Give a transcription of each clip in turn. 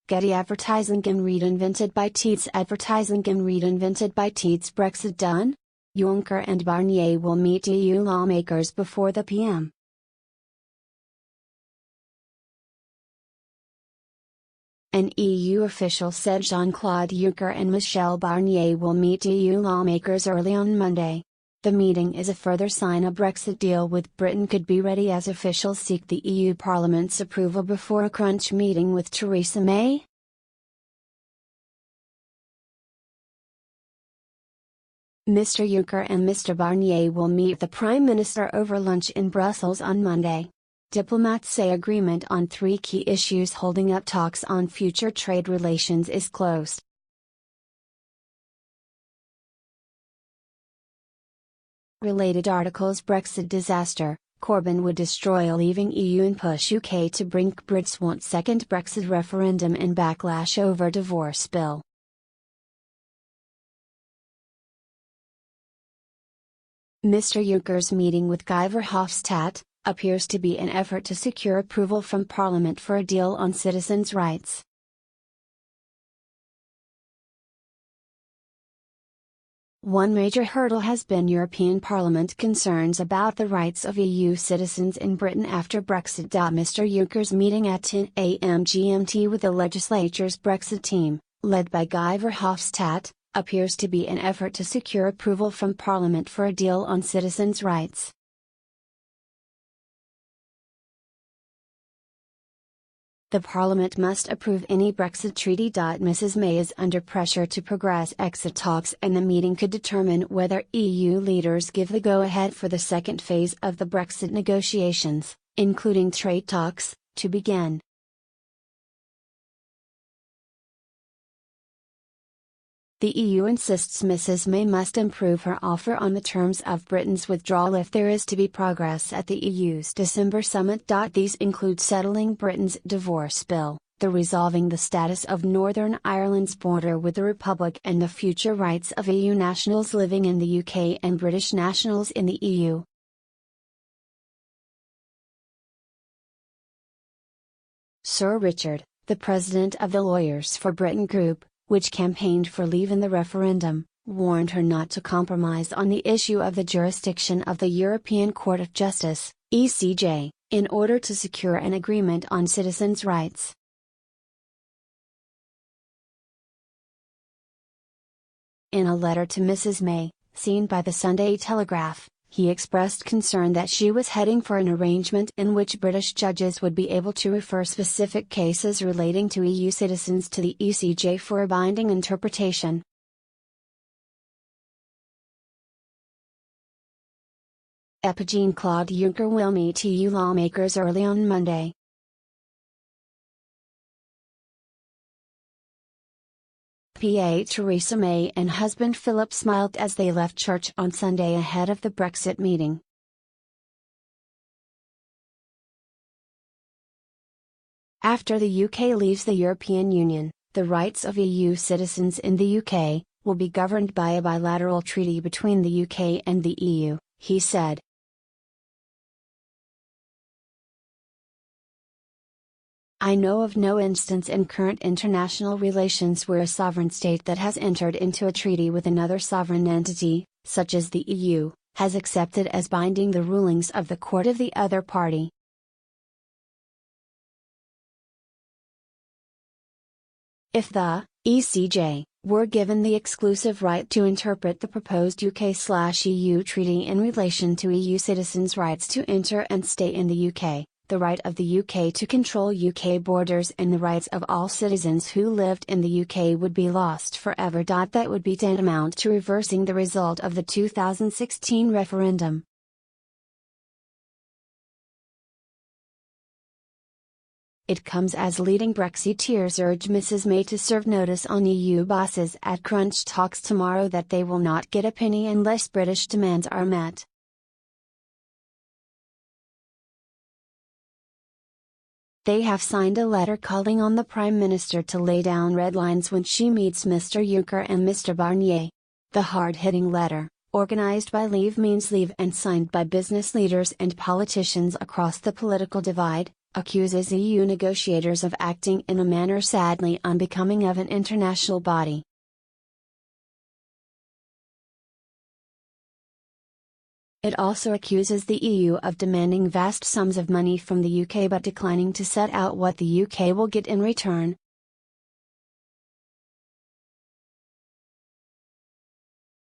Getty Advertising and Read invented by TeadsADVERTISINGinRead invented by TeadsBrexit done? Juncker and Barnier will meet EU lawmakers before the PM. An EU official said Jean-Claude Juncker and Michel Barnier will meet EU lawmakers early on Monday. The meeting is a further sign a Brexit deal with Britain could be ready as officials seek the EU Parliament's approval before a crunch meeting with Theresa May. Mr. Juncker and Mr. Barnier will meet the Prime Minister over lunch in Brussels on Monday. Diplomats say agreement on three key issues holding up talks on future trade relations is close. Related articles: Brexit disaster, Corbyn would destroy leaving EU and push UK to brink. Brits want second Brexit referendum and backlash over divorce bill. Mr. Juncker's meeting with Guy Verhofstadt appears to be an effort to secure approval from Parliament for a deal on citizens' rights. One major hurdle has been European Parliament concerns about the rights of EU citizens in Britain after Brexit. Mr. Juncker's meeting at 10 a.m. GMT with the legislature's Brexit team, led by Guy Verhofstadt, appears to be an effort to secure approval from Parliament for a deal on citizens' rights. The Parliament must approve any Brexit treaty. Mrs. May is under pressure to progress exit talks, and the meeting could determine whether EU leaders give the go-ahead for the second phase of the Brexit negotiations, including trade talks, to begin. The EU insists Mrs. May must improve her offer on the terms of Britain's withdrawal if there is to be progress at the EU's December summit. These include settling Britain's divorce bill, the resolving the status of Northern Ireland's border with the Republic, and the future rights of EU nationals living in the UK and British nationals in the EU. Sir Richard, the president of the Lawyers for Britain group, which campaigned for leave in the referendum, warned her not to compromise on the issue of the jurisdiction of the European Court of Justice, ECJ, in order to secure an agreement on citizens' rights. In a letter to Mrs. May, seen by the Sunday Telegraph, he expressed concern that she was heading for an arrangement in which British judges would be able to refer specific cases relating to EU citizens to the ECJ for a binding interpretation. Jean-Claude Juncker will meet EU lawmakers early on Monday. PA Theresa May and husband Philip smiled as they left church on Sunday ahead of the Brexit meeting. After the UK leaves the European Union, the rights of EU citizens in the UK will be governed by a bilateral treaty between the UK and the EU, he said. I know of no instance in current international relations where a sovereign state that has entered into a treaty with another sovereign entity, such as the EU, has accepted as binding the rulings of the court of the other party. If the ECJ were given the exclusive right to interpret the proposed UK/EU treaty in relation to EU citizens' rights to enter and stay in the UK, the right of the UK to control UK borders and the rights of all citizens who lived in the UK would be lost forever. That would be tantamount to reversing the result of the 2016 referendum. It comes as leading Brexiteers urge Mrs. May to serve notice on EU bosses at crunch talks tomorrow that they will not get a penny unless British demands are met. They have signed a letter calling on the Prime Minister to lay down red lines when she meets Mr. Juncker and Mr. Barnier. The hard-hitting letter, organized by Leave Means Leave and signed by business leaders and politicians across the political divide, accuses EU negotiators of acting in a manner sadly unbecoming of an international body. It also accuses the EU of demanding vast sums of money from the UK but declining to set out what the UK will get in return.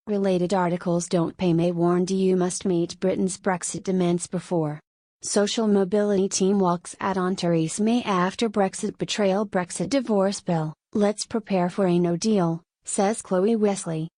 Related articles don't pay. May warned EU must meet Britain's Brexit demands before. Social mobility team walks out on Theresa May after Brexit betrayal. Brexit divorce bill, let's prepare for a no deal, says Chloe Wesley.